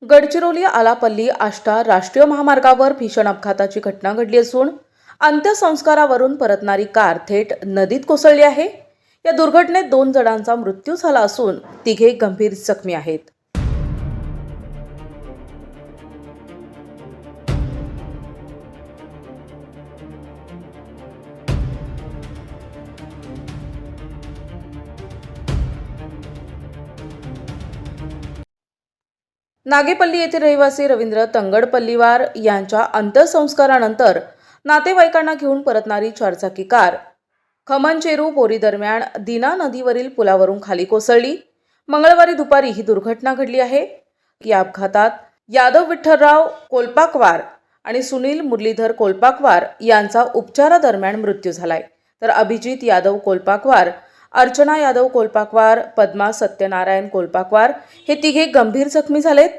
गडचिरोली आलापल्ली आष्टा राष्ट्रीय महामार्गावर भीषण अपघाताची घटना घडली असून अंत्यसंस्कारावरून परतणारी कार थेट नदीत कोसळली आहे। या दुर्घटनेत 2 जणांचा मृत्यू झाला असून तिघे गंभीर जखमी आहेत। नागेपल्ली येथील रहिवासी रवींद्र तंगडपल्लीवार यांच्या अंत्यसंस्कारानंतर नातेवाईकांना घेऊन परतणारी चारचाकी कार खमनचेरू बोरी दरम्यान दिना नदीवरील पुलावरून खाली कोसळली। मंगळवारी दुपारी ही दुर्घटना घडली आहे। या अपघातात यादव विठ्ठलराव कोलपाकवार आणि सुनील मुरलीधर कोलपाकवार यांचा उपचारादरम्यान मृत्यू झालाय, तर अभिजित यादव कोलपाकवार, अर्चना यादव कोलपाकवार, पद्मा सत्यनारायण कोलपाकवार हे तिघे गंभीर जखमी झालेत।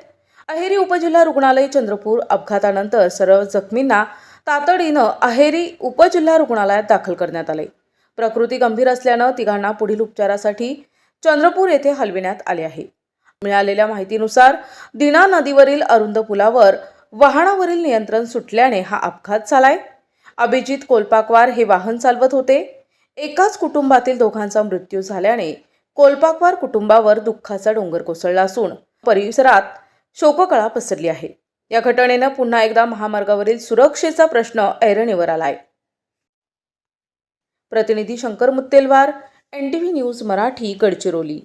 अहेरी उपजिल्हा रुग्णालय चंद्रपूर अपघातानंतर सर्व जखमींना तातडीनं अहेरी उपजिल्हा रुग्णालयात दाखल करण्यात आले। प्रकृती गंभीर असल्यानं तिघांना पुढील उपचारासाठी चंद्रपूर येथे हलविण्यात आले आहे। मिळालेल्या माहितीनुसार दिना नदीवरील अरुंद पुलावर वाहनावरील नियंत्रण सुटल्याने हा अपघात झालाय। अभिजित कोलपाकवार हे वाहन चालवत होते। एकाच कुटुंबातील दोघांचा मृत्यू झाल्याने कोलपाकवार कुटुंबावर दुःखाचा डोंगर कोसळला असून परिसरात शोककळा पसरली आहे। या घटनेनं पुन्हा एकदा महामार्गावरील सुरक्षेचा प्रश्न ऐरणीवर आलाय। प्रतिनिधी शंकर मुत्तेलवार, NTV न्यूज मराठी, गडचिरोली।